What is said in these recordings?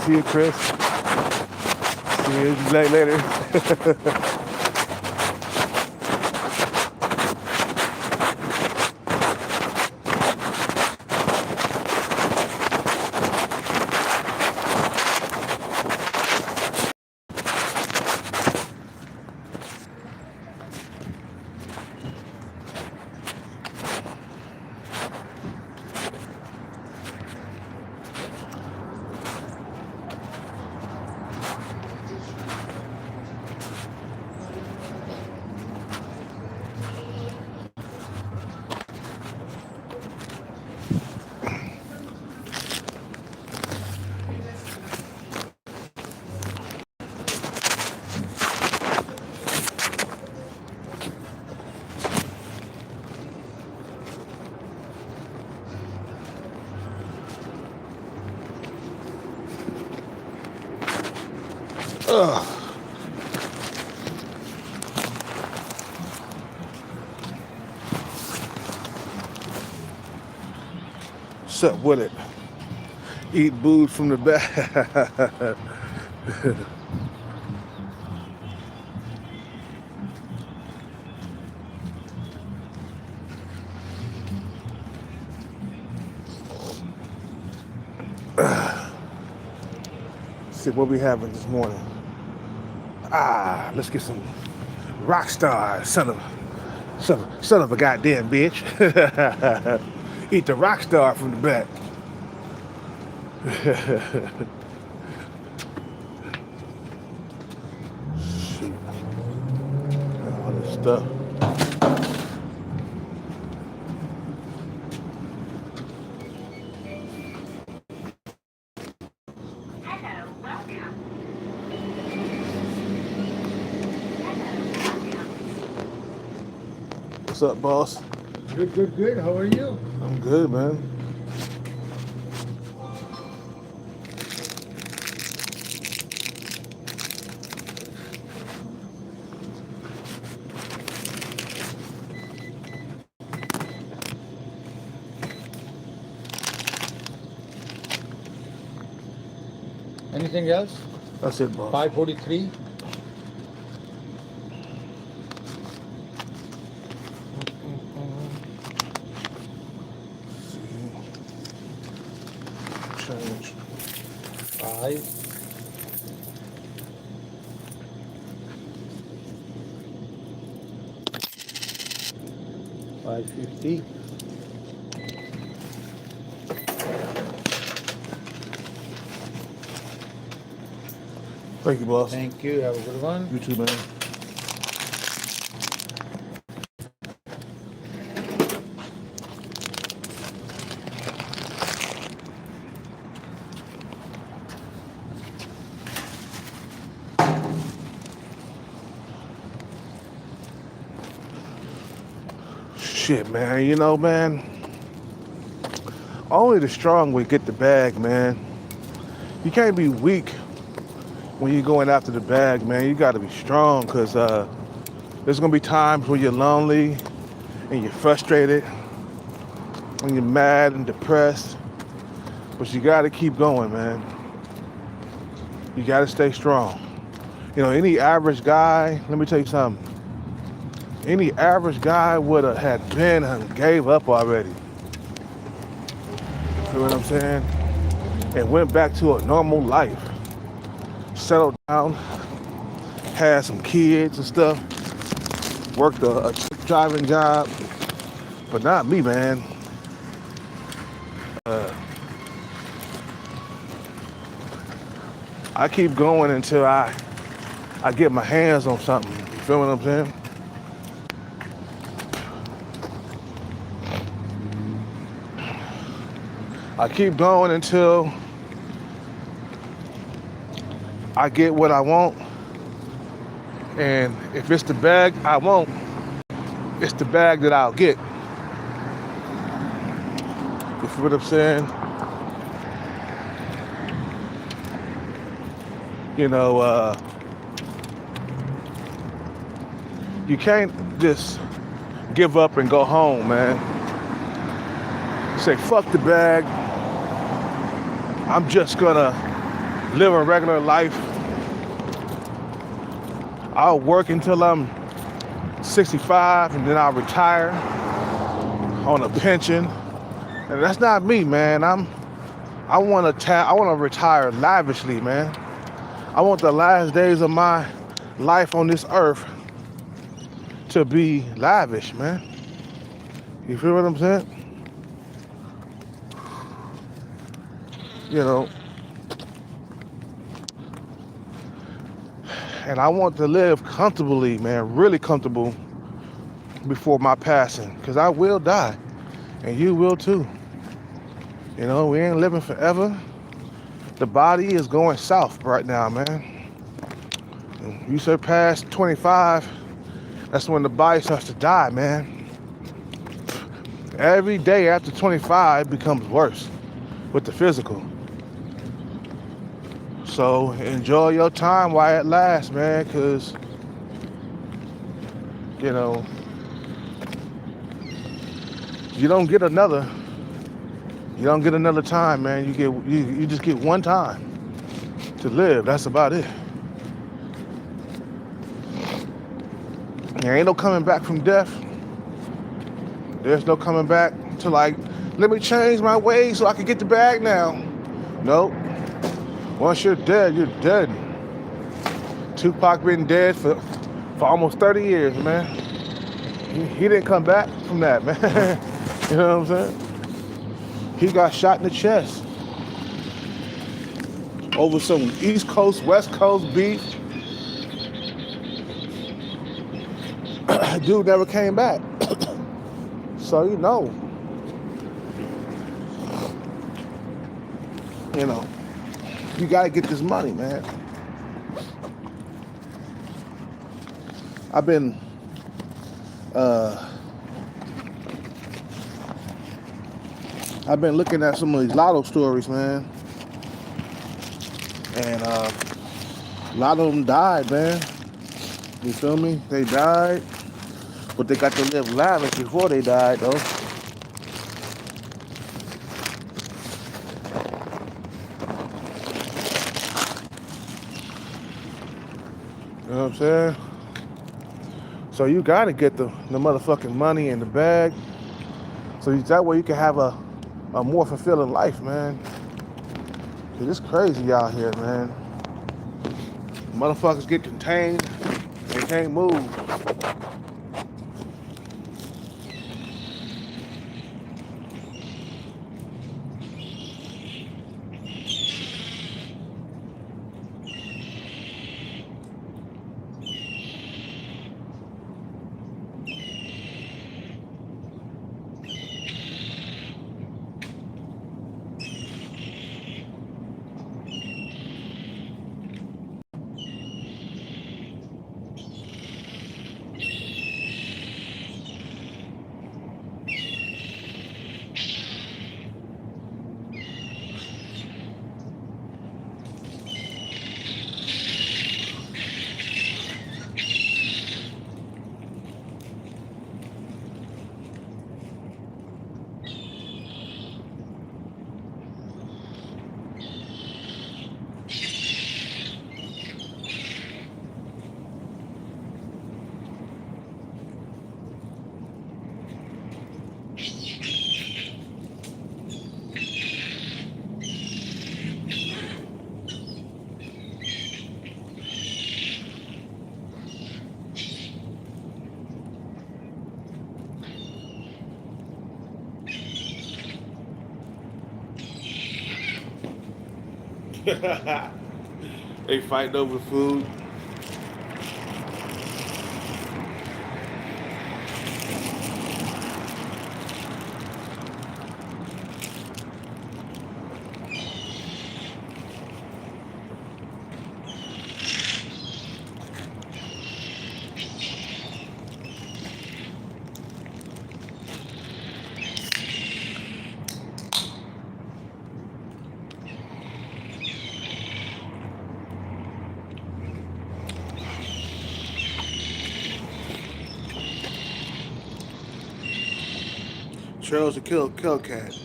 See you, Chris. See you later. What's up with it? Eat booze from the back. See what we having this morning. Let's get some Rockstar, son of a goddamn bitch. Eat the Rockstar from the back. Shoot. All this stuff. What's up, boss? Good. How are you? I'm good, man. Anything else? That's it, boss. 543. Change. 5. 550. Thank you, boss. Thank you. Have a good one. You too, man. Shit, man. You know, man, only the strong would get the bag, man. You can't be weak when you're going after the bag, man. You got to be strong, because there's going to be times when you're lonely and you're frustrated and you're mad and depressed. But you got to keep going, man. You got to stay strong. You know, any average guy, let me tell you something. Any average guy would have had been and gave up already. You know what I'm saying? And went back to a normal life. Settled down, had some kids and stuff, worked a truck driving job, but not me, man. I keep going until I get my hands on something. You feel what I'm saying? I keep going until I get what I want. And if it's the bag I want, it's the bag that I'll get. You feel what I'm saying? You know, you can't just give up and go home, man. Say, fuck the bag. I'm just gonna live a regular life. I'll work until I'm 65 and then I'll retire on a pension. And that's not me, man. I want to retire lavishly, man. I want the last days of my life on this earth to be lavish, man. You feel what I'm saying? You know, and I want to live comfortably, man, really comfortable before my passing, because I will die, and you will too. You know, we ain't living forever. The body is going south right now, man. And you surpass 25, that's when the body starts to die, man. Every day after 25 becomes worse with the physical. So enjoy your time while it lasts, man, because, you know, you don't get another time, man. You just get one time to live. That's about it. There ain't no coming back from death. There's no coming back to, like, let me change my ways so I can get the bag now. Nope. Once you're dead, you're dead. Tupac been dead for almost 30 years, man. He didn't come back from that, man. You know what I'm saying? He got shot in the chest over some East Coast, West Coast beef. Dude never came back. So you know, you gotta get this money, man. I've been looking at some of these lotto stories, man, and a lot of them died, man. You feel me? They died, but they got to live lavish before they died, though. You know what I'm saying? So you gotta get the motherfucking money in the bag, so that way you can have a more fulfilling life, man. Cause it's crazy out here, man. Motherfuckers get contained, they can't move. They fighting over food. Chose to kill Cat.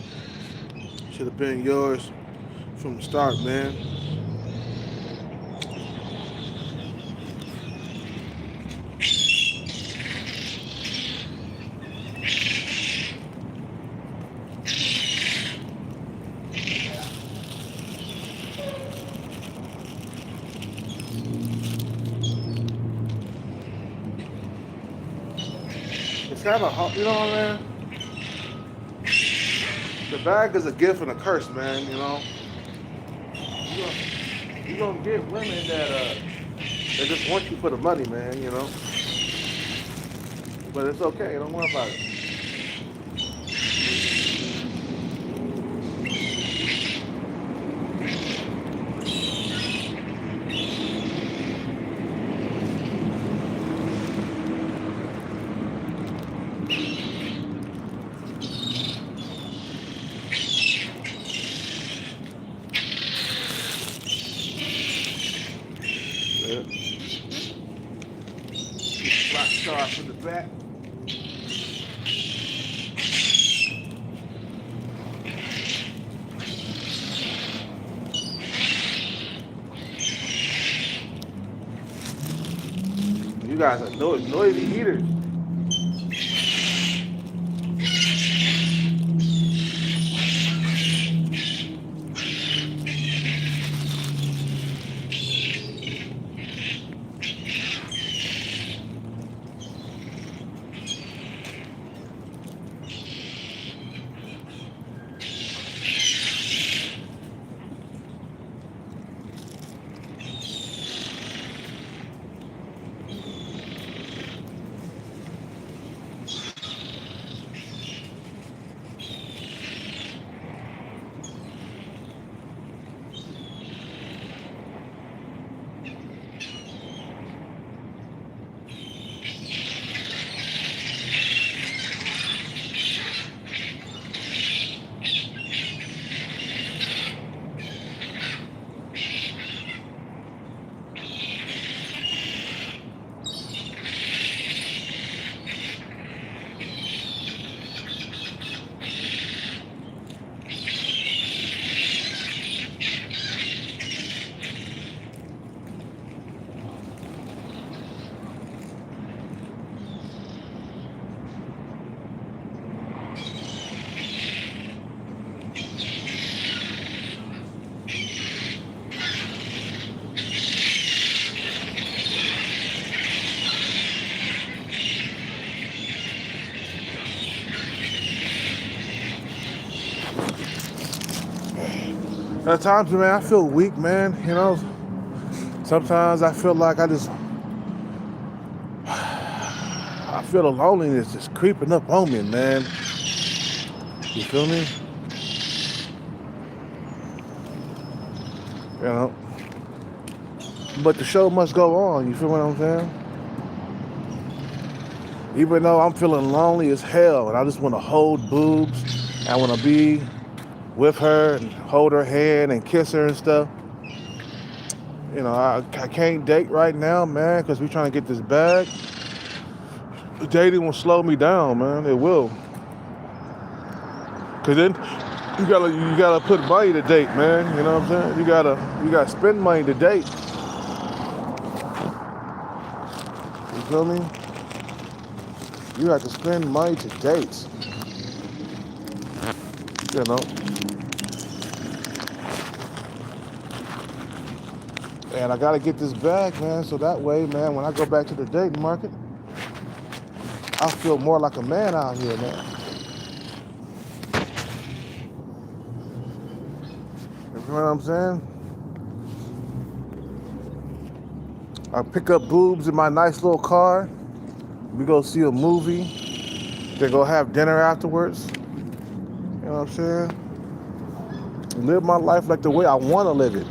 Should have been yours from the start, man. It's kind of hard, you know what I mean? The bag is a gift and a curse, man. You know, you gonna get women that just want you for the money, man. You know, but it's okay. Don't worry about it. Yeah. Rock star from the back. You guys are noisy eaters. At times, man, I feel weak, man. You know, sometimes I feel like I feel the loneliness just creeping up on me, man. You feel me? You know. But the show must go on. You feel what I'm saying? Even though I'm feeling lonely as hell, and I just want to hold boobs, I want to be with her and hold her hand and kiss her and stuff. You know, I can't date right now, man, because we're trying to get this bag. Dating will slow me down, man. It will. Cause then you gotta put money to date, man. You know what I'm saying? You gotta spend money to date. You feel me? You have to spend money to date. You know. And I gotta get this bag, man, so that way, man, when I go back to the dating market, I feel more like a man out here, man. You know what I'm saying? I pick up boobs in my nice little car. We go see a movie. Then go have dinner afterwards. You know what I'm saying? Live my life like the way I want to live it.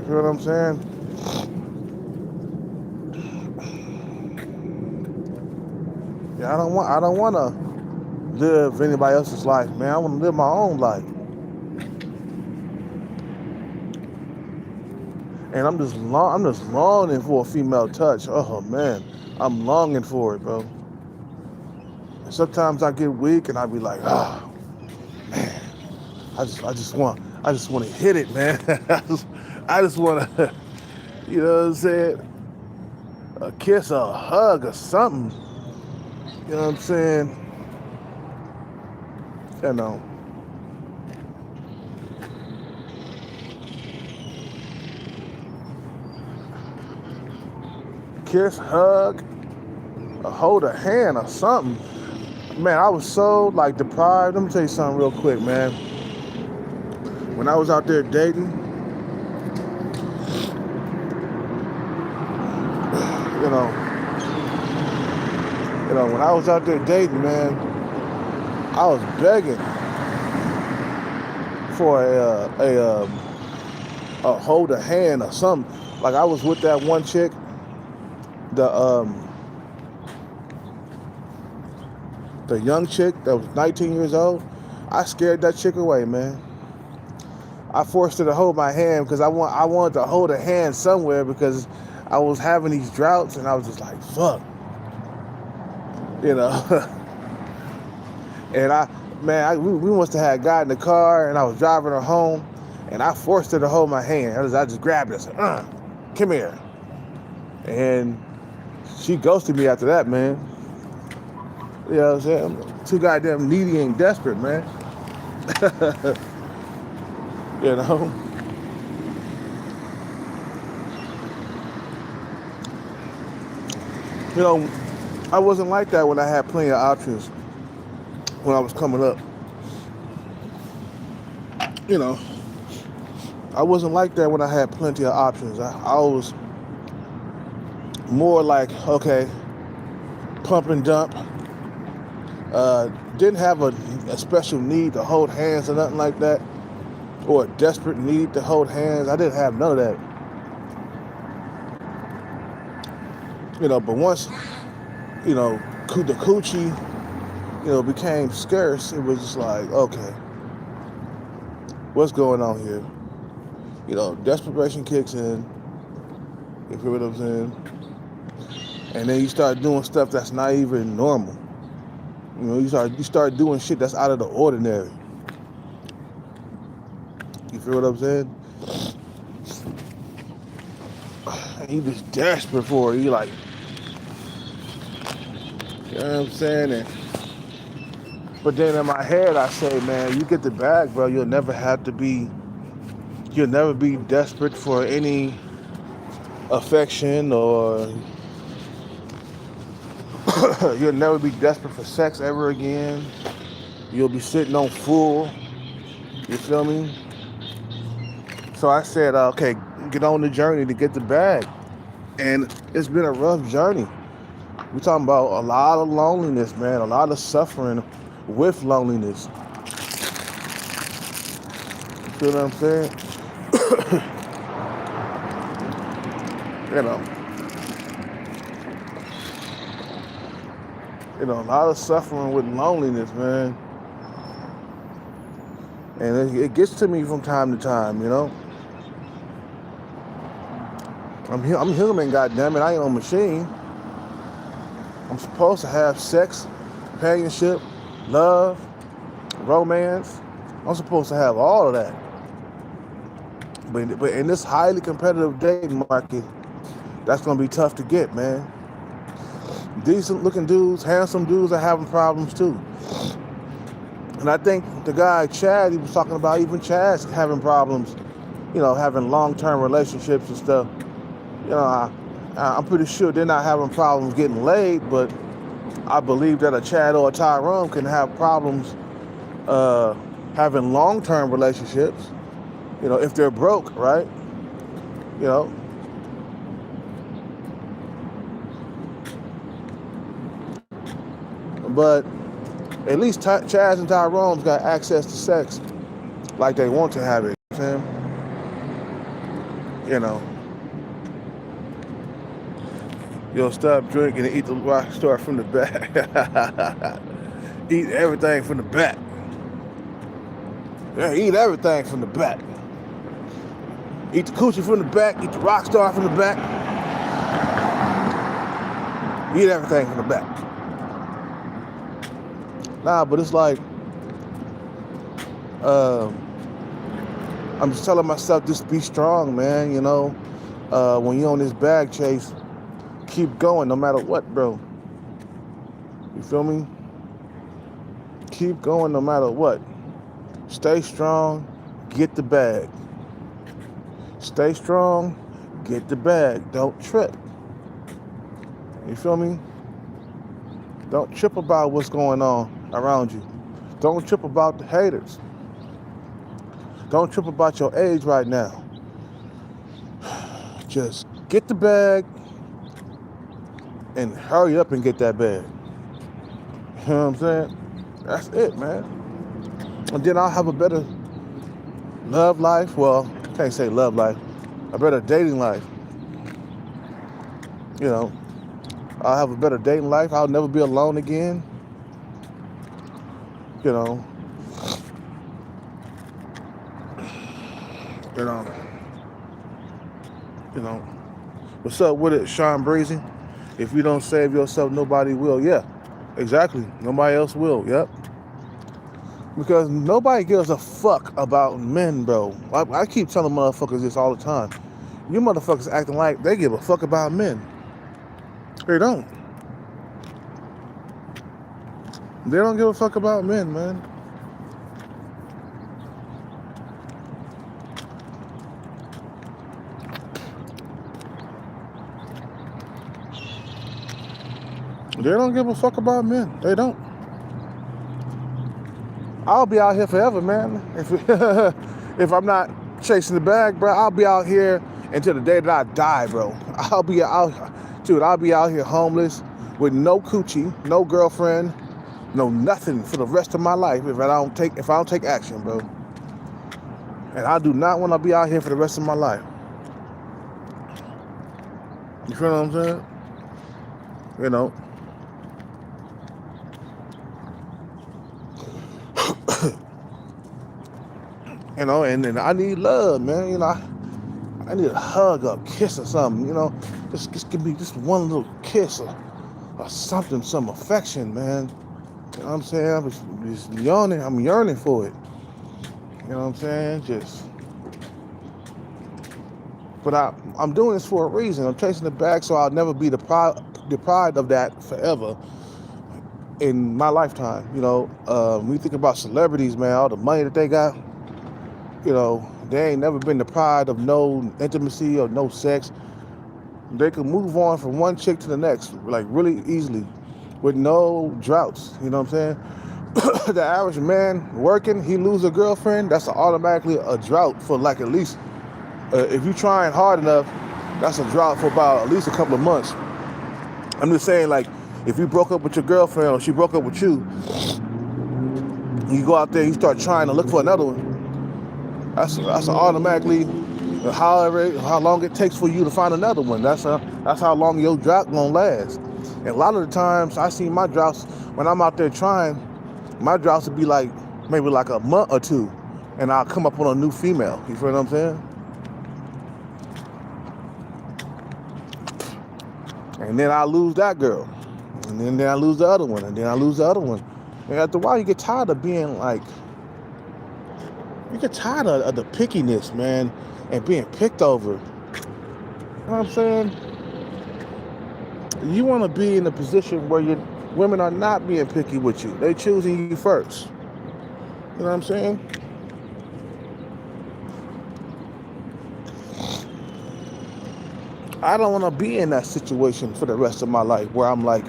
You know what I'm saying? Yeah, I don't want to live anybody else's life, man. I want to live my own life. And I'm just longing for a female touch. Oh man, I'm longing for it, bro. Sometimes I get weak and I be like, oh man, I just want to hit it, man. I just want to, you know what I'm saying? A kiss, a hug, or something. You know what I'm saying? You know. kiss, hug, or hold a hand or something. Man, I was so like deprived. Let me tell you something real quick, man. When I was out there dating, you know, when I was out there dating, man, I was begging for a hold a hand or something. Like I was with that one chick, the young chick that was 19 years old. I scared that chick away, man. I forced her to hold my hand because I wanted to hold a hand somewhere because I was having these droughts and I was just like, fuck. And we must have had got in the car and I was driving her home and I forced her to hold my hand. I just grabbed her and said, come here. And she ghosted me after that, man. You know what I'm saying? I'm too goddamn needy and desperate, man. You know? You know, I wasn't like that when I had plenty of options when I was coming up. You know, I wasn't like that when I had plenty of options. I was more like, okay, pump and dump. Didn't have a special need to hold hands or nothing like that, or a desperate need to hold hands. I didn't have none of that. You know, but once, you know, the coochie, you know, became scarce, it was just like, okay, what's going on here? You know, desperation kicks in. You feel what I'm saying? And then you start doing stuff that's not even normal. You know, you start doing shit that's out of the ordinary. You feel what I'm saying? And you just desperate for it. You like, you know what I'm saying? But then in my head, I say, man, you get the bag, bro. You'll never be desperate for any affection, or you'll never be desperate for sex ever again. You'll be sitting on full. You feel me? So I said, okay, get on the journey to get the bag. And it's been a rough journey. We're talking about a lot of loneliness, man. A lot of suffering with loneliness. You feel what I'm saying? You know, a lot of suffering with loneliness, man. And it gets to me from time to time, you know. I'm human, goddammit. I ain't no machine. I'm supposed to have sex, companionship, love, romance. I'm supposed to have all of that. But in this highly competitive dating market, that's gonna be tough to get, man. Decent looking dudes, handsome dudes are having problems too. And I think the guy Chad, he was talking about even Chad's having problems, you know, having long-term relationships and stuff. You know, I'm pretty sure they're not having problems getting laid, but I believe that a Chad or a Tyrone can have problems having long-term relationships, you know, if they're broke, right? You know. But at least Chaz and Tyrone's got access to sex like they want to have it. You know what I'm saying? You know. You'll stop drinking and eat the rock star from the back. Eat everything from the back. Yeah, eat everything from the back. Eat the coochie from the back. Eat the rock star from the back. Eat everything from the back. Nah, but it's like, I'm just telling myself, just be strong, man. You know, when you're on this bag chase, keep going no matter what, bro. You feel me? Keep going no matter what. Stay strong, get the bag. Stay strong, get the bag. Don't trip. You feel me? Don't trip about what's going on around you. Don't trip about the haters. Don't trip about your age right now. Just get the bag and hurry up and get that bag. You know what I'm saying? That's it, man. And then I'll have a better love life. Well, can't say love life. A better dating life. You know, I'll have a better dating life. I'll never be alone again. You know. You know. You know. What's up with it, Sean Breezy? If you don't save yourself, nobody will. Yeah, exactly. Nobody else will. Yep. Because nobody gives a fuck about men, bro. I keep telling motherfuckers this all the time. You motherfuckers acting like they give a fuck about men. They don't. They don't give a fuck about men, man. They don't give a fuck about men. They don't. I'll be out here forever, man. If I'm not chasing the bag, bro, I'll be out here until the day that I die, bro. I'll be out here homeless with no coochie, no girlfriend, no nothing for the rest of my life if I don't take action, bro. And I do not want to be out here for the rest of my life. You feel what I'm saying? You know. You know, and I need love, man. You know, I need a hug or a kiss or something, you know. Just give me just one little kiss or something, some affection, man. You know what I'm saying? I'm just yearning. I'm yearning for it. You know what I'm saying? But I'm doing this for a reason. I'm chasing the bag so I'll never be deprived of that forever in my lifetime. You know, when you think about celebrities, man, all the money that they got, you know, they ain't never been deprived of no intimacy or no sex. They can move on from one chick to the next, like really easily, with no droughts. You know what I'm saying? The average man working, he lose a girlfriend, that's automatically a drought for like at least, if you're trying hard enough, that's a drought for about at least a couple of months. I'm just saying, like, if you broke up with your girlfriend or she broke up with you, you go out there, you start trying to look for another one. That's automatically how long it takes for you to find another one. That's how long your drought gonna last. And a lot of the times I see my droughts when I'm out there trying, my droughts would be like maybe like a month or two, and I'll come up on a new female. You feel what I'm saying? And then I lose that girl, and then I lose the other one, and then I lose the other one. And after a while, you get tired of being like. You get tired of the pickiness, man, and being picked over. You know what I'm saying? You want to be in a position where your women are not being picky with you. They choosing you first. You know what I'm saying? I don't want to be in that situation for the rest of my life where I'm like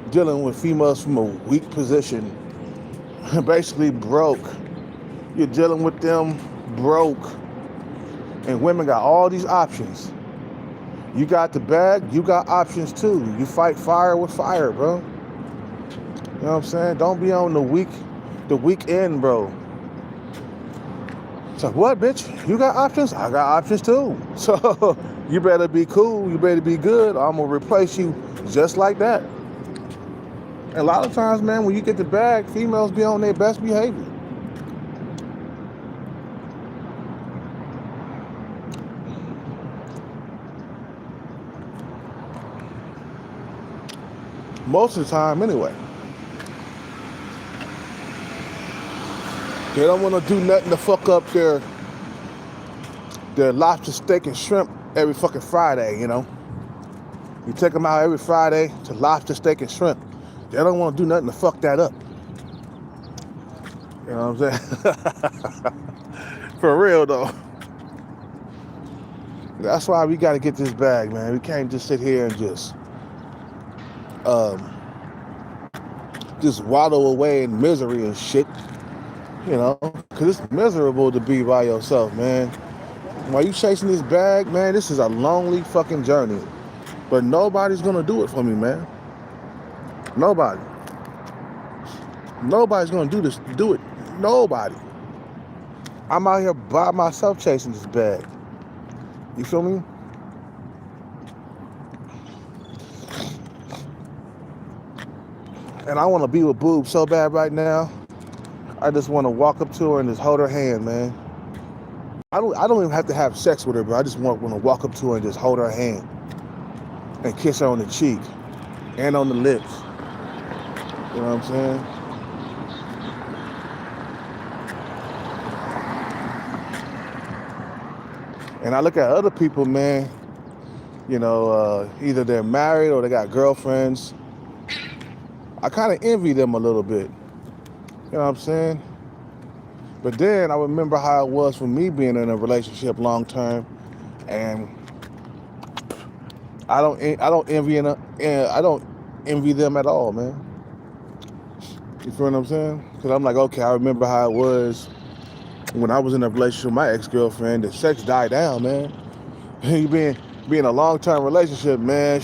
dealing with females from a weak position, basically broke. You're dealing with them broke. And women got all these options. You got the bag, you got options too. You fight fire with fire, bro. You know what I'm saying? Don't be on the weak end, bro. It's like, what, bitch? You got options? I got options too. So you better be cool, you better be good, or I'm gonna replace you just like that. And a lot of times, man, when you get the bag, females be on their best behavior. Most of the time, anyway. They don't want to do nothing to fuck up their lobster, steak, and shrimp every fucking Friday, you know. You take them out every Friday to lobster, steak, and shrimp. They don't want to do nothing to fuck that up. You know what I'm saying? For real, though. That's why we got to get this bag, man. We can't just sit here and just just waddle away in misery and shit, you know, because it's miserable to be by yourself, man. While you chasing this bag, man, this is a lonely fucking journey. But nobody's gonna do it for me, man. Nobody. Nobody's gonna do it. Nobody. I'm out here by myself chasing this bag. You feel me? And I want to be with Boob so bad right now. I just want to walk up to her and just hold her hand, man. I don't even have to have sex with her, but I just want to walk up to her and just hold her hand and kiss her on the cheek and on the lips. You know what I'm saying? And I look at other people, man, you know, either they're married or they got girlfriends. I kind of envy them a little bit. You know what I'm saying? But then I remember how it was for me being in a relationship long term, and I don't envy them at all, man. You feel what I'm saying? Because I'm like, okay, I remember how it was when I was in a relationship with my ex-girlfriend. The sex died down, man. You being a long-term relationship, man,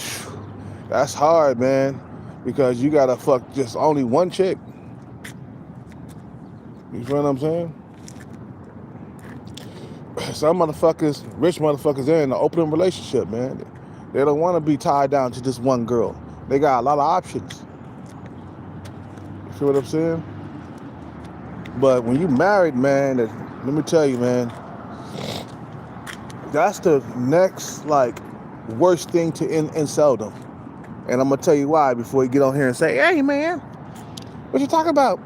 that's hard, man, because you gotta fuck just only one chick. You feel what I'm saying? Some motherfuckers, rich motherfuckers, they're in an open relationship, man. They don't want to be tied down to just one girl. They got a lot of options. You feel what I'm saying? But when you married, man, let me tell you, man, that's the next, like, worst thing to in seldom. And I'm gonna tell you why before you get on here and say, hey, man, what you talking about?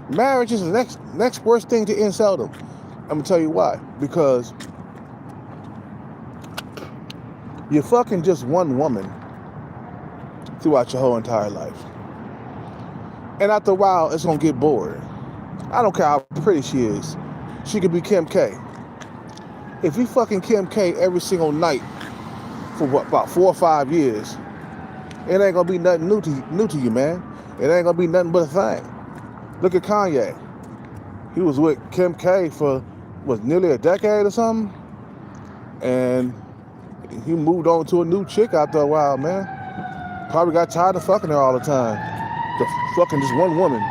Marriage is the next worst thing to end seldom. I'm gonna tell you why. Because you're fucking just one woman throughout your whole entire life. And after a while, it's gonna get bored. I don't care how pretty she is. She could be Kim K. If you fucking Kim K every single night for what, about 4 or 5 years, it ain't gonna be nothing new to you, man. It ain't gonna be nothing but a thing. Look at Kanye. He was with Kim K for, nearly a decade or something? And he moved on to a new chick after a while, man. Probably got tired of fucking her all the time. Just fucking just one woman.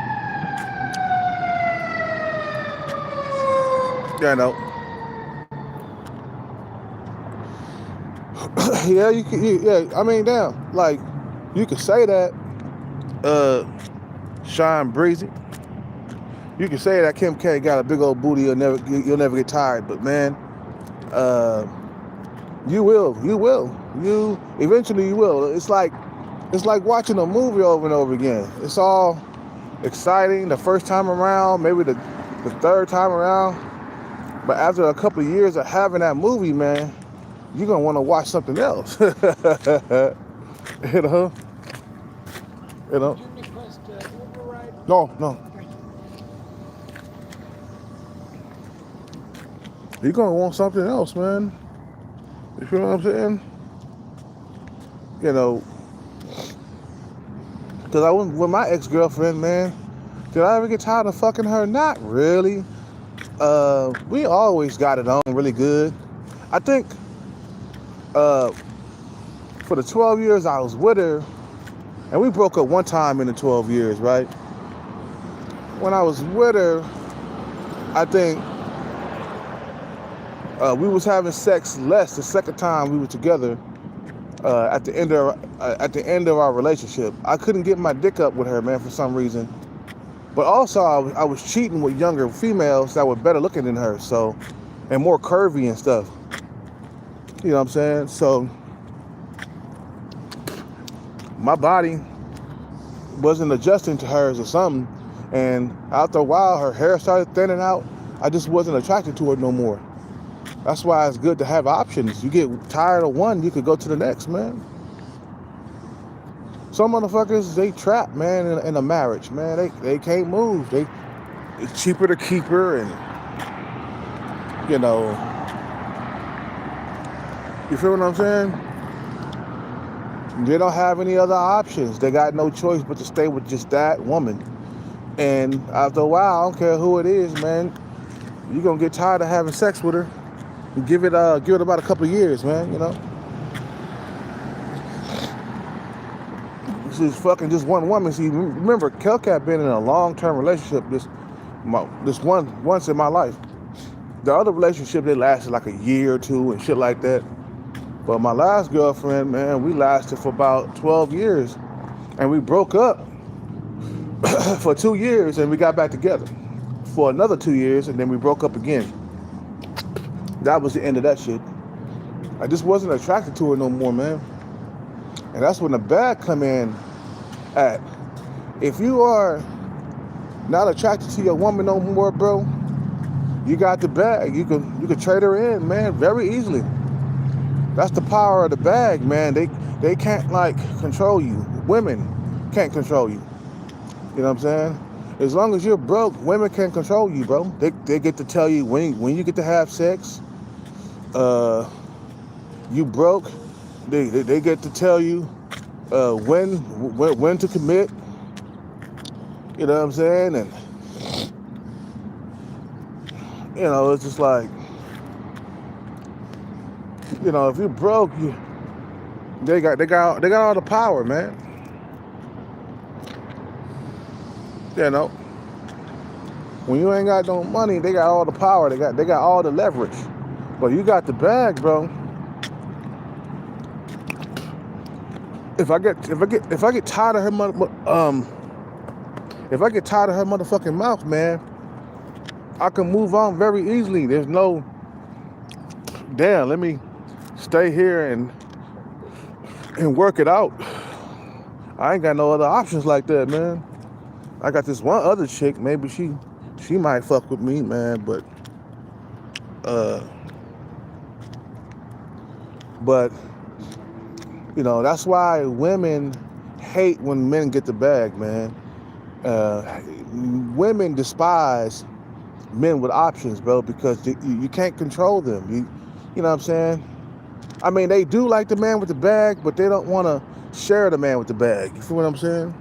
Yeah, I know. I mean, damn. Like, you could say that, Sean Breezy. You can say that Kim K got a big old booty, you'll never get tired, but man, you will. Eventually you will. It's like watching a movie over and over again. It's all exciting the first time around, maybe the third time around, but after a couple of years of having that movie, man, you're gonna want to watch something else. You know. No. You're gonna want something else, man. You feel what I'm saying? You know, because I went with my ex-girlfriend, man. Did I ever get tired of fucking her? Not really. We always got it on really good. I think for the 12 years I was with her, and we broke up one time in the 12 years, right? When I was with her, I think we was having sex less the second time we were together. At the end of our relationship, I couldn't get my dick up with her, man, for some reason. But also, I was cheating with younger females that were better looking than her, so, and more curvy and stuff. You know what I'm saying? So my body wasn't adjusting to hers or something, and after a while, her hair started thinning out. I just wasn't attracted to her no more. That's why it's good to have options. You get tired of one, you could go to the next, man. Some motherfuckers, they trapped, man, in a marriage, man. They can't move. It's cheaper to keep her, and, you know, you feel what I'm saying? They don't have any other options. They got no choice but to stay with just that woman. And after a while, I don't care who it is, man, you're gonna get tired of having sex with her. Give it about a couple of years, man, you know. She's fucking just one woman. See, remember, Kelcat been in a long-term relationship once in my life. The other relationship, they lasted like a year or two and shit like that. But my last girlfriend, man, we lasted for about 12 years. And we broke up for 2 years and we got back together for another 2 years and then we broke up again. That was the end of that shit. I just wasn't attracted to her no more, man. And that's when the bag come in at. If you are not attracted to your woman no more, bro, you got the bag. You can trade her in, man, very easily. That's the power of the bag, man. They can't like control you. Women can't control you. You know what I'm saying? As long as you're broke, women can't control you, bro. They get to tell you when you get to have sex. You broke. They get to tell you when to commit. You know what I'm saying? And you know, it's just like, you know, if you're broke, they got all the power, man. You know, when you ain't got no money, they got all the power. They got all the leverage. But you got the bag, bro. If I get tired of her if I get tired of her motherfucking mouth, man, I can move on very easily. There's no, damn, let me stay here and work it out. I ain't got no other options like that, man. I got this one other chick, maybe she might fuck with me, man, but you know, that's why women hate when men get the bag, man. Women despise men with options, bro, because you can't control them. You know what I'm saying? I mean, they do like the man with the bag, but they don't want to share the man with the bag. You feel what I'm saying?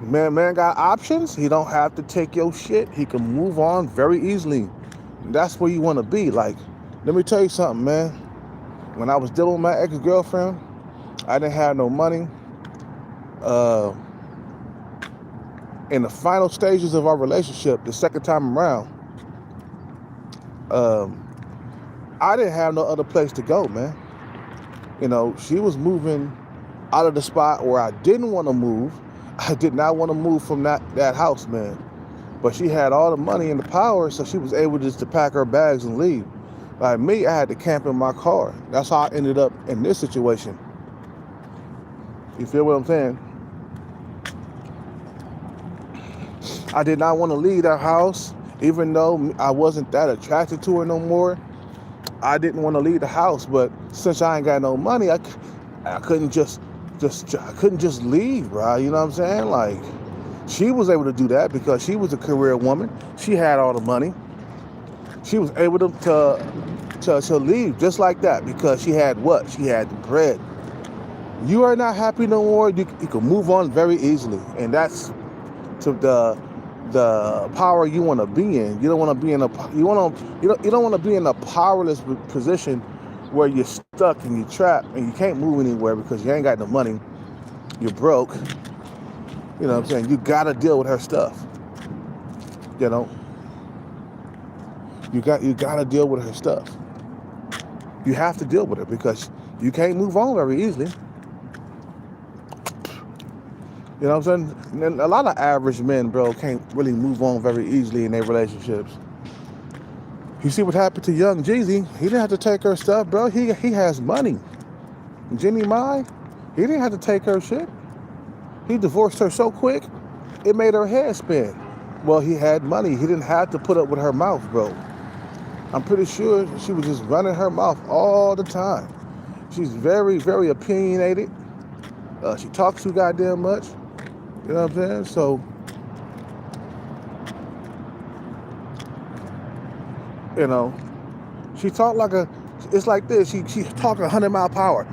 Man got options. He don't have to take your shit. He can move on very easily. That's where you want to be. Like, let me tell you something, man. When I was dealing with my ex-girlfriend, I didn't have no money. In the final stages of our relationship, the second time around, I didn't have no other place to go, man. You know, she was moving out of the spot where I didn't want to move. I did not want to move from that house, man. But she had all the money and the power, so she was able just to pack her bags and leave. Like me, I had to camp in my car. That's how I ended up in this situation. You feel what I'm saying? I did not want to leave that house, even though I wasn't that attracted to her no more. I didn't want to leave the house, but since I ain't got no money, I couldn't just leave, bro. You know what I'm saying? Like, she was able to do that because she was a career woman. She had all the money. She was able to leave just like that because she had what? She had the bread. You are not happy no more. You can move on very easily, and that's to the power you want to be in. You don't want to be in you don't want to be in a powerless position where you're stuck and you're trapped and you can't move anywhere because you ain't got no money. You're broke. You know what I'm saying? You gotta deal with her stuff. You know? You gotta deal with her stuff. You have to deal with her because you can't move on very easily. You know what I'm saying? And a lot of average men, bro, can't really move on very easily in their relationships. You see what happened to young Jeezy? He didn't have to take her stuff, bro. He has money. Jenny Mai, he didn't have to take her shit. He divorced her so quick, it made her head spin. Well, he had money. He didn't have to put up with her mouth, bro. I'm pretty sure she was just running her mouth all the time. She's very, very opinionated. She talks too goddamn much. You know what I'm saying? So, you know, she talked like it's like this. She's talking 100-mile-per-hour.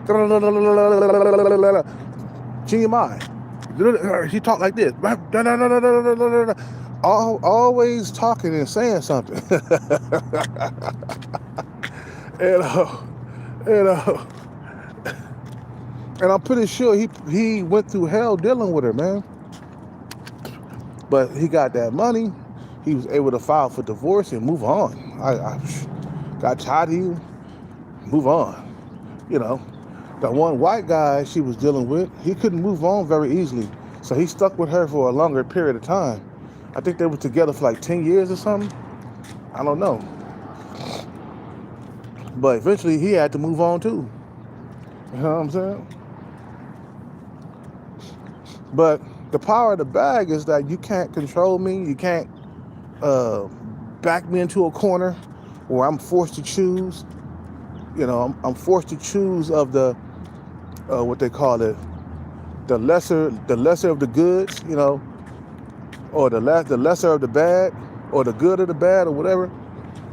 Change your mind. She talk like this. Always talking and saying something. and, and I'm pretty sure he went through hell dealing with her, man. But he got that money. He was able to file for divorce and move on. I got tired of you. Move on. You know, the one white guy she was dealing with, he couldn't move on very easily. So he stuck with her for a longer period of time. I think they were together for like 10 years or something. I don't know. But eventually he had to move on too. You know what I'm saying? But the power of the bag is that you can't control me. You can't back me into a corner where I'm forced to choose. You know, I'm forced to choose of the what they call it, the lesser of the goods. You know, or the lesser of the bad, or the good of the bad, or whatever.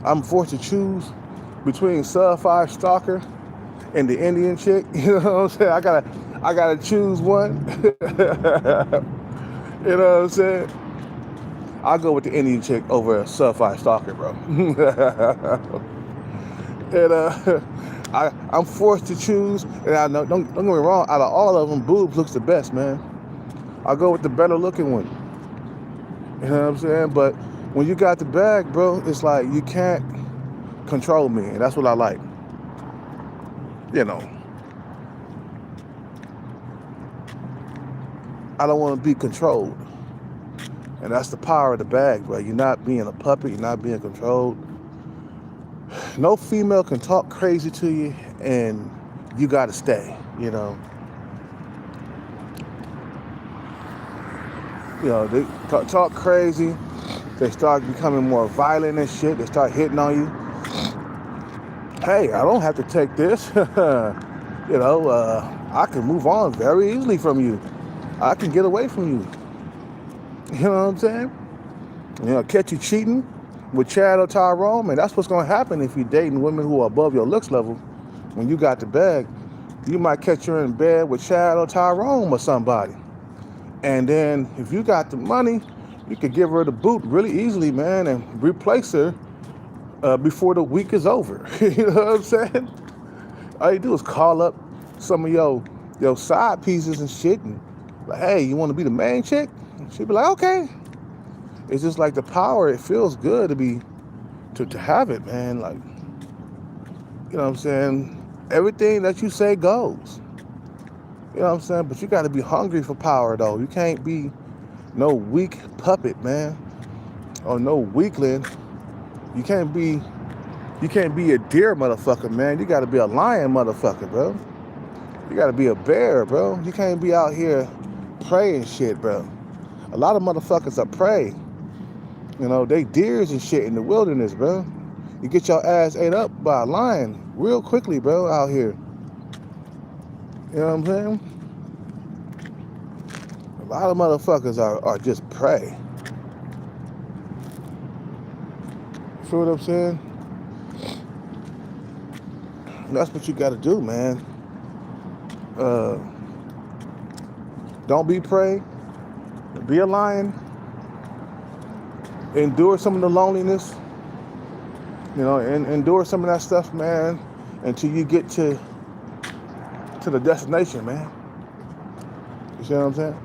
I'm forced to choose between Sub-5 Stalker and the Indian chick. You know what I'm saying? I gotta choose one. You know what I'm saying? I'll go with the Indian chick over a Sub-5 Stalker, bro. And I'm forced to choose. And I know, don't get me wrong, out of all of them, boobs looks the best, man. I'll go with the better looking one. You know what I'm saying? But when you got the bag, bro, it's like you can't control me, and that's what I like. You know, I don't want to be controlled, and that's the power of the bag, bro. You're not being a puppet. You're not being controlled. No female can talk crazy to you, and you got to stay. You know, they talk crazy. They start becoming more violent and shit. They start hitting on you. Hey, I don't have to take this. I can move on very easily from you. I can get away from you. You know what I'm saying? Catch you cheating with Chad or Tyrone, and that's what's going to happen if you're dating women who are above your looks level. When you got the bag, you might catch her in bed with Chad or Tyrone or somebody. And then if you got the money, you could give her the boot really easily, man, and replace her before the week is over. You know what I'm saying? All you do is call up some of your side pieces and shit, and like, hey, you want to be the main chick? She'd be like, okay. It's just like the power. It feels good to have it, man. Like, you know what I'm saying? Everything that you say goes. You know what I'm saying? But you got to be hungry for power, though. You can't be no weak puppet, man, or no weakling. You can't be a deer motherfucker, man. You got to be a lion motherfucker, bro. You got to be a bear, bro. You can't be out here prey and shit, bro. A lot of motherfuckers are prey. They deers and shit in the wilderness, bro. You get your ass ate up by a lion real quickly, bro, out here. You know what I'm saying? A lot of motherfuckers are just prey. See what I'm saying? That's what you got to do, man. Don't be prey. Be a lion. Endure some of the loneliness. And endure some of that stuff, man, until you get to the destination, man. You see what I'm saying?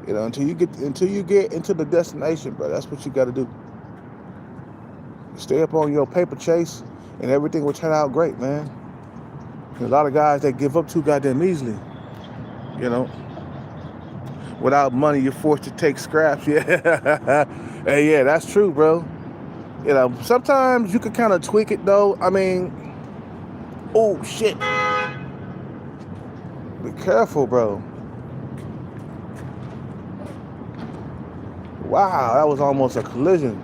Until you get into the destination, bro. That's what you got to do. Stay up on your paper chase, and everything will turn out great, man. There's a lot of guys that give up too goddamn easily. Without money, you're forced to take scraps. Yeah, hey, yeah, that's true, bro. Sometimes you can kind of tweak it, though. I mean, oh shit. Be careful, bro. Wow, that was almost a collision.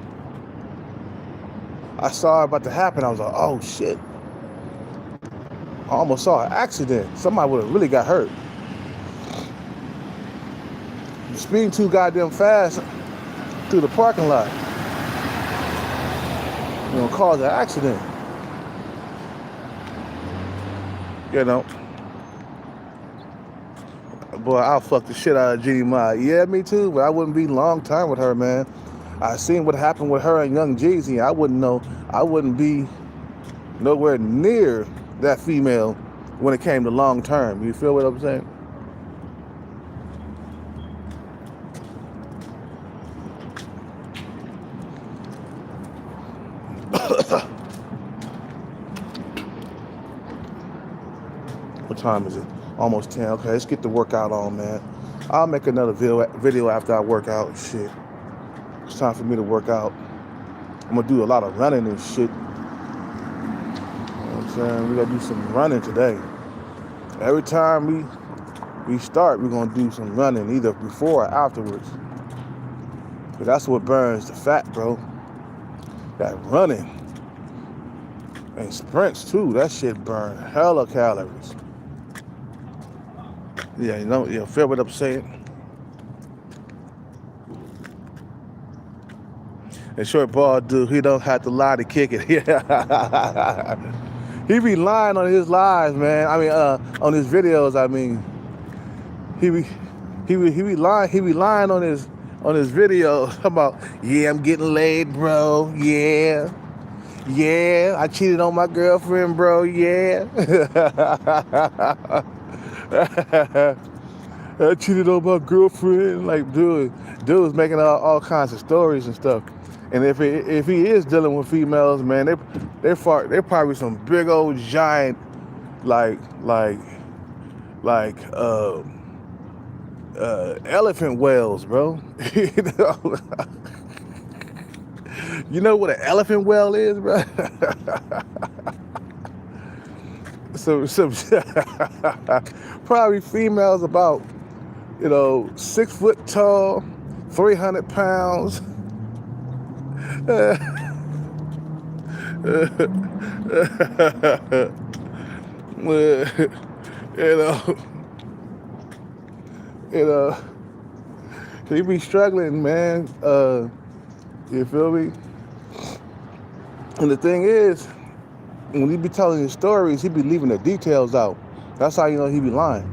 I saw it about to happen. I was like, oh shit. I almost saw an accident. Somebody would have really got hurt. You're speeding too goddamn fast through the parking lot. cause an accident. You know. Boy, I'll fuck the shit out of Jeannie Mai. Yeah, me too, but I wouldn't be long time with her, man. I seen what happened with her and Young Jeezy. I wouldn't know. I wouldn't be nowhere near that female when it came to long term. You feel what I'm saying? What time is it? Almost 10. Okay, let's get the workout on, man. I'll make another video after I work out. Shit. It's time for me to work out. I'm gonna do a lot of running and shit. You know what I'm saying? We gotta do some running today. Every time we start, we're gonna do some running, either before or afterwards. But that's what burns the fat, bro. That running. And sprints too. That shit burn hella calories. Yeah, you feel what I'm saying? And short ball dude, he don't have to lie to kick it. Yeah. He be lying on his lives, man. I mean, on his videos, I mean. He be lying on his videos about, yeah, I'm getting laid, bro. Yeah. Yeah, I cheated on my girlfriend, bro. Yeah. I cheated on my girlfriend. Like, dude's making all kinds of stories and stuff. And if he is dealing with females, man, they're probably some big old giant, elephant whales, bro. You know what an elephant whale is, bro? Some probably females about, 6 foot tall, 300 pounds. He be struggling, man. You feel me? And the thing is, when he be telling his stories, he be leaving the details out. That's how you know he be lying.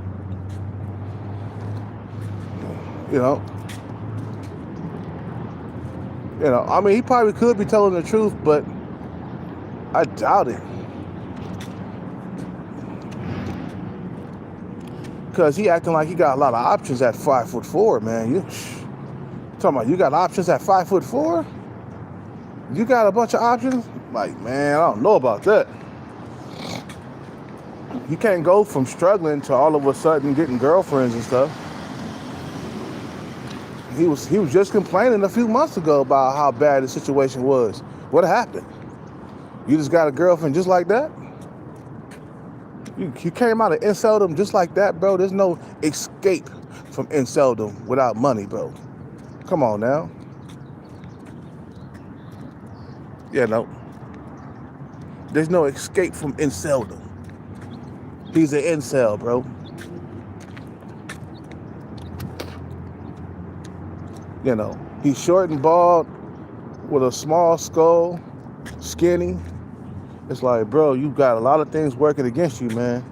I mean, he probably could be telling the truth, but I doubt it. Because he acting like he got a lot of options at 5'4", man. You talking about you got options at 5'4"? You got a bunch of options? Like, man, I don't know about that. You can't go from struggling to all of a sudden getting girlfriends and stuff. He was just complaining a few months ago about how bad the situation was. What happened? You just got a girlfriend just like that? You came out of inceldom just like that, bro. There's no escape from inceldom without money, bro. Come on now. There's no escape from inceldom. He's an incel, bro. He's short and bald with a small skull, skinny. It's like, bro, you got a lot of things working against you, man.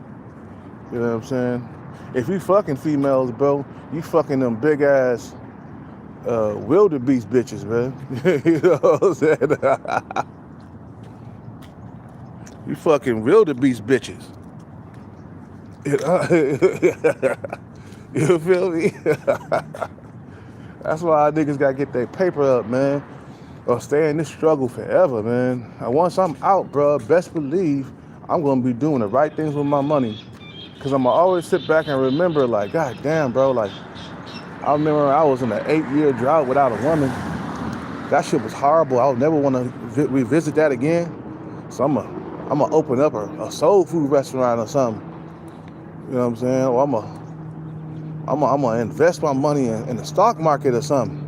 You know what I'm saying? If you fucking females, bro, you fucking them big ass wildebeest bitches, man. You know what I'm saying? You fucking wildebeest bitches. You feel me? That's why niggas gotta get their paper up, man. Or stay in this struggle forever, man. And once I'm out, bro, best believe I'm gonna be doing the right things with my money. Cause I'm gonna always sit back and remember, like, God damn, bro, like, I remember I was in an 8-year drought without a woman. That shit was horrible. I would never want to revisit that again. So I'm gonna open up a soul food restaurant or something. You know what I'm saying? Or I'm gonna invest my money in the stock market or something.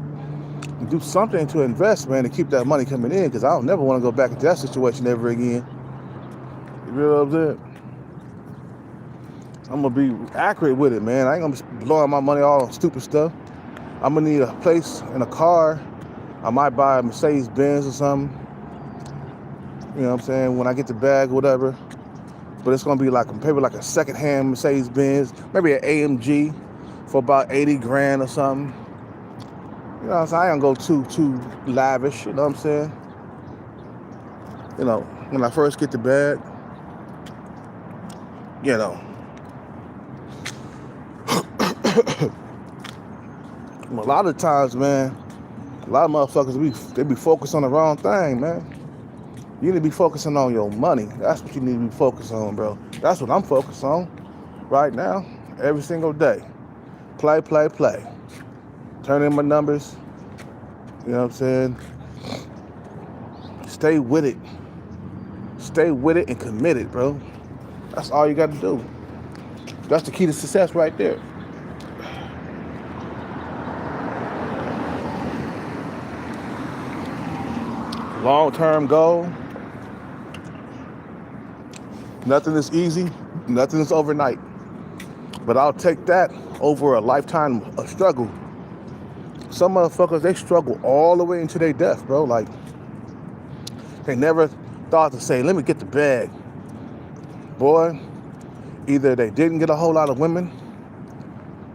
And do something to invest, man, to keep that money coming in. Cause I don't never want to go back into that situation ever again. You know what I'm saying? I'm gonna be accurate with it, man. I ain't gonna be blowing my money all on stupid stuff. I'm gonna need a place and a car. I might buy a Mercedes Benz or something. You know what I'm saying? When I get the bag, whatever. But it's gonna be like maybe like a secondhand Mercedes Benz, maybe an AMG for about 80 grand or something. You know what I'm saying? I ain't gonna go too lavish, you know what I'm saying? You know, when I first get the bag, you know. A lot of times, man, a lot of motherfuckers they be focused on the wrong thing, man. You need to be focusing on your money. That's what you need to be focused on, bro. That's what I'm focused on right now, every single day. Play, play, play. Turn in my numbers. You know what I'm saying? Stay with it. Stay with it and committed, bro. That's all you got to do. That's the key to success right there. Long-term goal. Nothing is easy. Nothing is overnight. But I'll take that over a lifetime of struggle. Some motherfuckers, they struggle all the way into their death, bro. Like, they never thought to say, let me get the bag. Boy, either they didn't get a whole lot of women,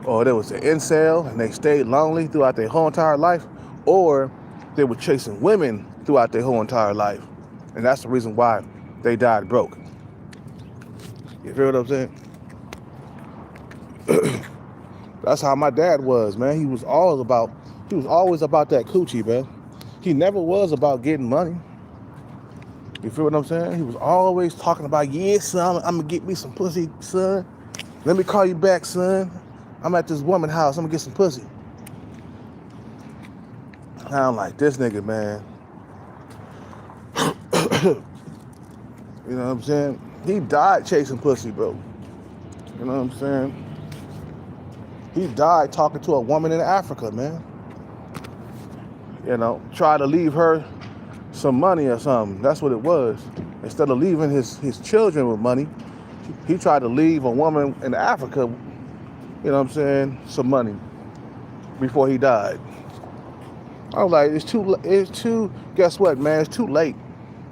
or there was an incel and they stayed lonely throughout their whole entire life, or they were chasing women throughout their whole entire life. And that's the reason why they died broke. You feel what I'm saying? That's how my dad was, man. He was always about that coochie, man. He never was about getting money. You feel what I'm saying? He was always talking about, yeah, son, I'm gonna get me some pussy, son. Let me call you back, son. I'm at this woman's house, I'm gonna get some pussy. I'm like, this nigga, man. You know what I'm saying? He died chasing pussy, bro. You know what I'm saying? He died talking to a woman in Africa, man. You know, try to leave her some money or something. That's what it was. Instead of leaving his children with money, he tried to leave a woman in Africa, you know what I'm saying, some money before he died. I was like, guess what, man? It's too late.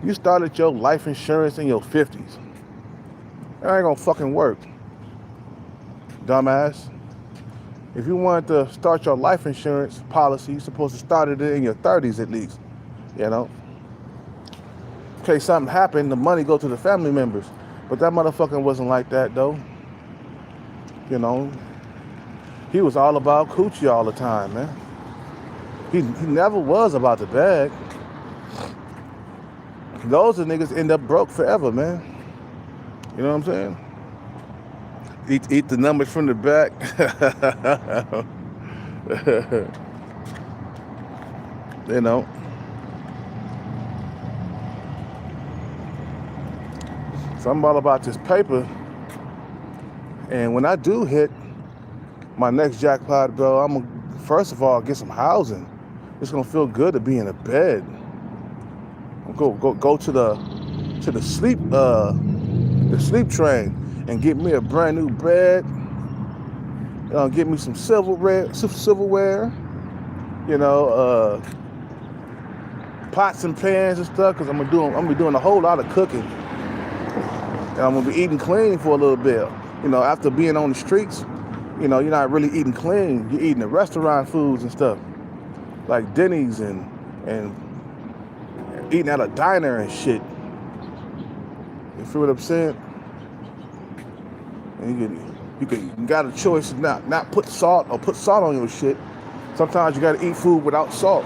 You started your life insurance in your 50s. It ain't gonna fucking work, dumbass. If you wanted to start your life insurance policy, you're supposed to start it in your 30s at least, you know? In case something happened, the money go to the family members. But that motherfucker wasn't like that, though. You know? He was all about coochie all the time, man. He never was about the bag. Those are niggas end up broke forever, man. You know what I'm saying? Eat the numbers from the back. You know. So I'm all about this paper. And when I do hit my next jackpot, bro, I'm gonna first of all get some housing. It's gonna feel good to be in a bed. Go to the sleep train and get me a brand new bed. Get me some silverware. You know, pots and pans and stuff, because I'm gonna be doing a whole lot of cooking. And I'm gonna be eating clean for a little bit. You know, after being on the streets, you know, you're not really eating clean. You're eating the restaurant foods and stuff, like Denny's and eating at a diner and shit. You feel what I'm saying? And you got a choice to not put salt or put salt on your shit. Sometimes you gotta eat food without salt.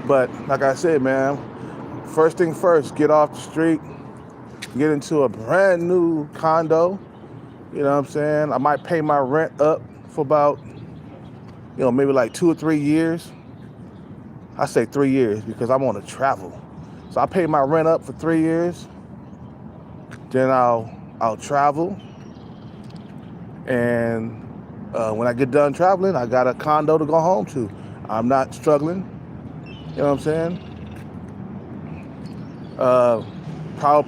But like I said, man, first thing first, get off the street, get into a brand new condo. You know what I'm saying? I might pay my rent up for about, you know, maybe like 2 or 3 years. I say 3 years because I want to travel. So I pay my rent up for 3 years. Then I'll travel. And when I get done traveling, I got a condo to go home to. I'm not struggling. You know what I'm saying?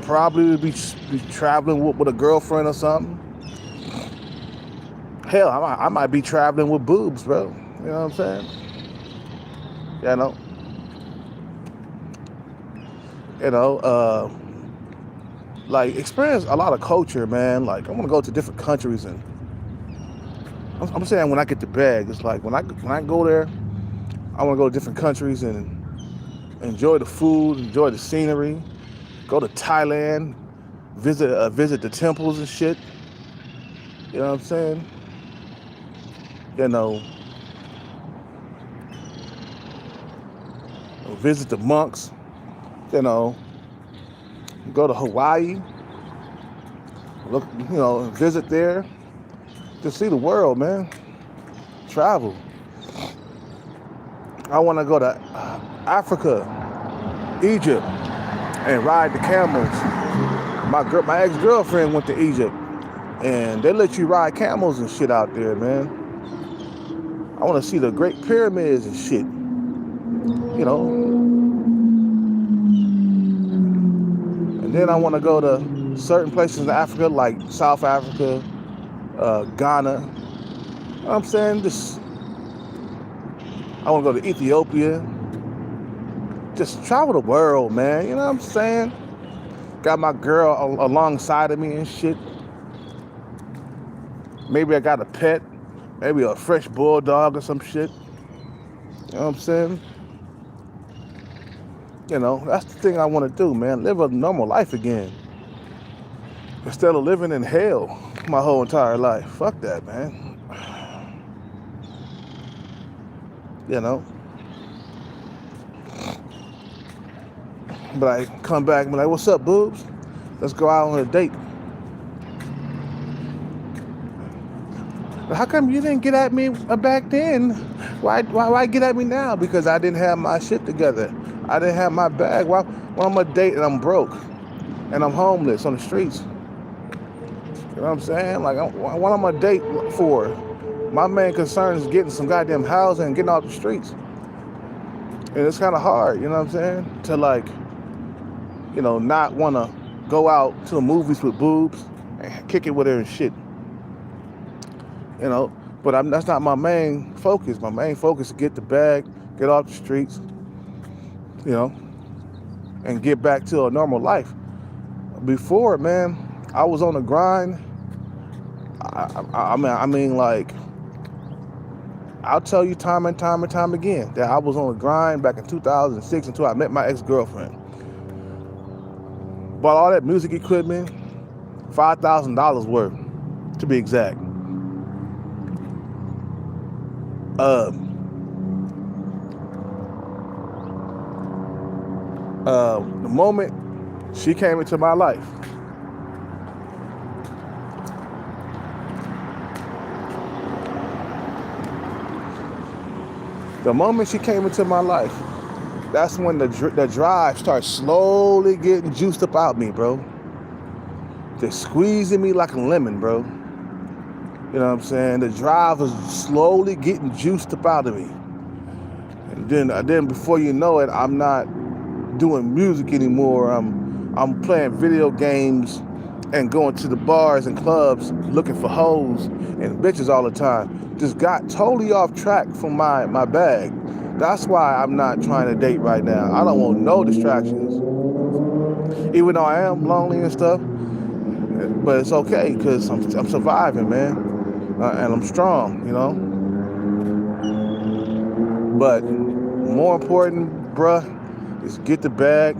Probably be traveling with a girlfriend or something. Hell, I might be traveling with boobs, bro. You know what I'm saying? Yeah, I know. You know, like experience a lot of culture, man. Like I want to go to different countries, and I'm saying when I get the bag, it's like when I go there, I want to go to different countries and enjoy the food, enjoy the scenery, go to Thailand, visit the temples and shit. You know what I'm saying? You know, visit the monks. You know, go to Hawaii, look, visit there, just see the world, man. Travel. I want to go to Africa, Egypt, and ride the camels. My ex-girlfriend went to Egypt, and they let you ride camels and shit out there, man. I want to see the Great Pyramids and shit. You know, and then I want to go to certain places in Africa, like South Africa, Ghana. You know what I'm saying? I want to go to Ethiopia. Just travel the world, man. You know what I'm saying? Got my girl alongside of me and shit. Maybe I got a pet. Maybe a fresh bulldog or some shit. You know what I'm saying? You know, that's the thing I want to do, man. Live a normal life again. Instead of living in hell my whole entire life. Fuck that, man. You know? But I come back and be like, what's up, boobs? Let's go out on a date. How come you didn't get at me back then? Why get at me now? Because I didn't have my shit together. I didn't have my bag. When I'm on a date and I'm broke and I'm homeless on the streets. You know what I'm saying? Like, what I'm on a date for? My main concern is getting some goddamn housing and getting off the streets. And it's kind of hard, you know what I'm saying? To like, not want to go out to the movies with boobs and kick it with her and shit. You know, but that's not my main focus. My main focus is get the bag, get off the streets, and get back to a normal life. Before, man, I was on the grind. I mean, like, I'll tell you time and time again that I was on the grind back in 2006 until I met my ex-girlfriend. Bought all that music equipment, $5,000 worth, to be exact. The moment she came into my life, that's when the drive starts slowly getting juiced up out me, bro. Just squeezing me like a lemon, bro. You know what I'm saying? The drive was slowly getting juiced up out of me. And then before you know it, I'm not doing music anymore. I'm playing video games and going to the bars and clubs looking for hoes and bitches all the time. Just got totally off track from my bag. That's why I'm not trying to date right now. I don't want no distractions. Even though I am lonely and stuff, but it's okay because I'm surviving, man, and I'm strong, But more important, bruh, is get the bag.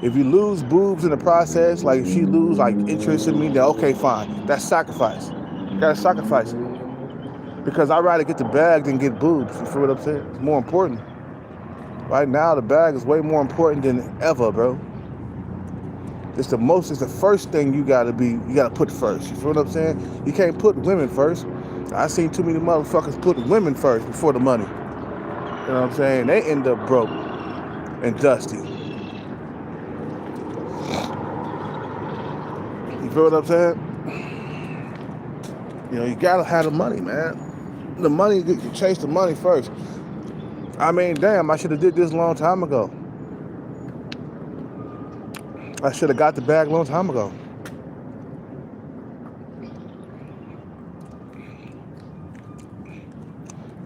If you lose boobs in the process, like if she lose like interest in me, then okay, fine. That's sacrifice. You gotta sacrifice it. Because I'd rather get the bag than get boobs. You feel what I'm saying? It's more important. Right now, the bag is way more important than ever, bro. It's the first thing you gotta put first. You feel what I'm saying? You can't put women first. I seen too many motherfuckers put women first before the money. You know what I'm saying? They end up broke and dusty. You feel what I'm saying? You gotta have the money, man. The money, you chase the money first. I mean, damn, I should have did this a long time ago. I should have got the bag a long time ago.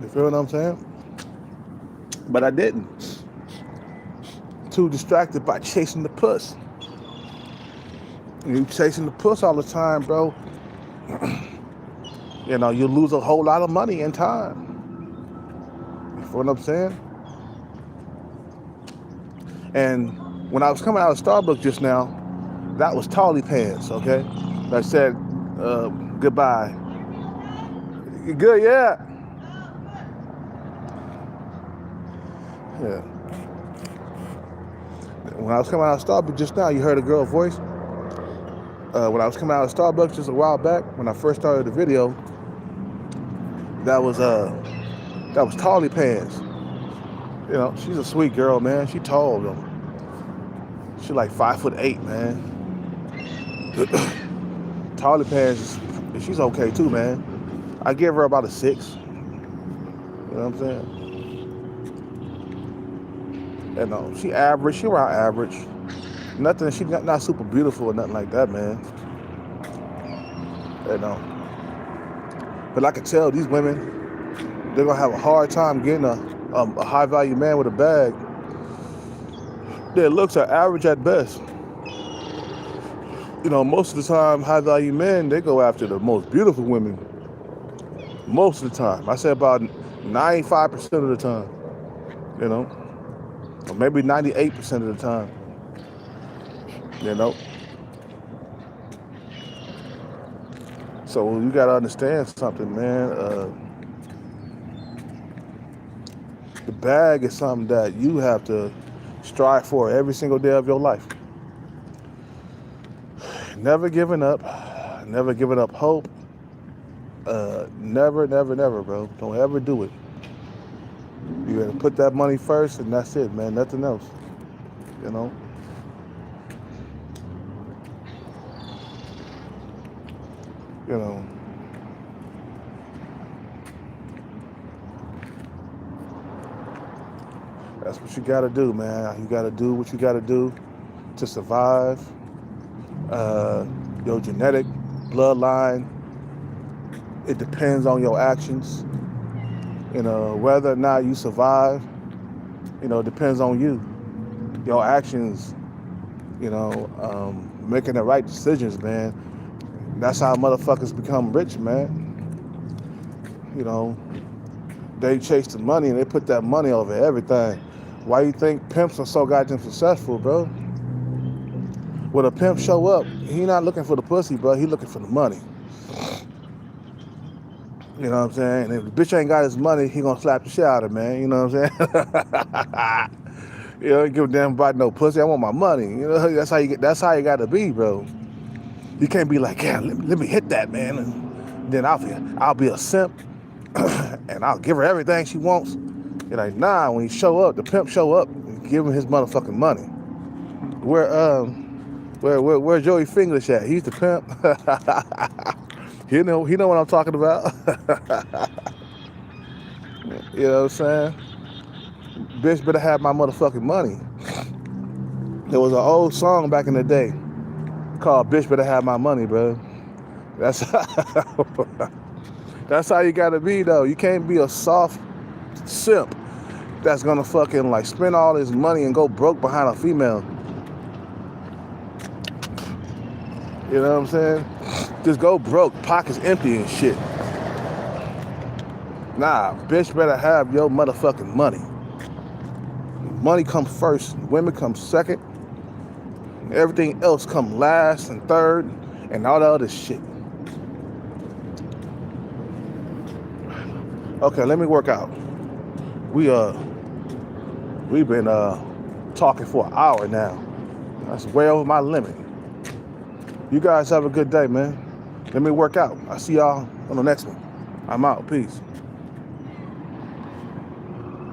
You feel what I'm saying? But I didn't. too distracted by chasing the puss. And you chasing the puss all the time, bro. You know, you lose a whole lot of money and time. You feel what I'm saying? And when I was coming out of Starbucks just now, that was Tolly Pants, okay? That said goodbye. You good, yeah? Yeah. When I was coming out of Starbucks just now, you heard a girl's voice. When I was coming out of Starbucks just a while back, when I first started the video, that was Tolly Pants. You know, she's a sweet girl, man. She tall though. She like 5'8", man. Tolly Pants, she's okay too, man. I give her about a 6. You know what I'm saying? You know, she average. She around average. Nothing. She not super beautiful or nothing like that, man. You know. But I can tell these women, they're gonna have a hard time getting a high value man with a bag. Their looks are average at best. You know, most of the time, high value men, they go after the most beautiful women. Most of the time. I say about 95% of the time. You know. Or maybe 98% of the time. You know. So you gotta understand something, man. The bag is something that you have to strive for every single day of your life. Never giving up hope. Never, bro. Don't ever do it. You gotta put that money first, and that's it, man. Nothing else. You know. You know. That's what you gotta do, man. You gotta do what you gotta do to survive. Your genetic bloodline, it depends on your actions. You know, whether or not you survive, you know, depends on you. Your actions, you know, making the right decisions, man. That's how motherfuckers become rich, man. You know, they chase the money and they put that money over everything. Why you think pimps are so goddamn successful, bro? When a pimp show up, he not looking for the pussy, bro. He looking for the money. You know what I'm saying? And if the bitch ain't got his money, he gonna slap the shit out of it, man. You know what I'm saying? You know, give a damn about no pussy. I want my money. You know, that's how you gotta be, bro. You can't be like, yeah, let me hit that, man. And then I'll be a simp and I'll give her everything she wants. You're like, nah, when he show up, the pimp show up, and give him his motherfucking money. Where Joey Finglish at? He's the pimp. He know what I'm talking about. You know what I'm saying? Bitch better have my motherfucking money. There was an old song back in the day called "Bitch Better Have My Money," bro. That's how you gotta be, though. You can't be a soft simp that's gonna fucking like spend all his money and go broke behind a female. You know what I'm saying? Just go broke, pockets empty and shit. Nah, bitch better have your motherfucking money. Money comes first, women come second. Everything else come last and third and all the other shit. Okay, let me work out. We've been talking for an hour now. That's way over my limit. You guys have a good day, man. Let me work out. I'll see y'all on the next one. I'm out. Peace.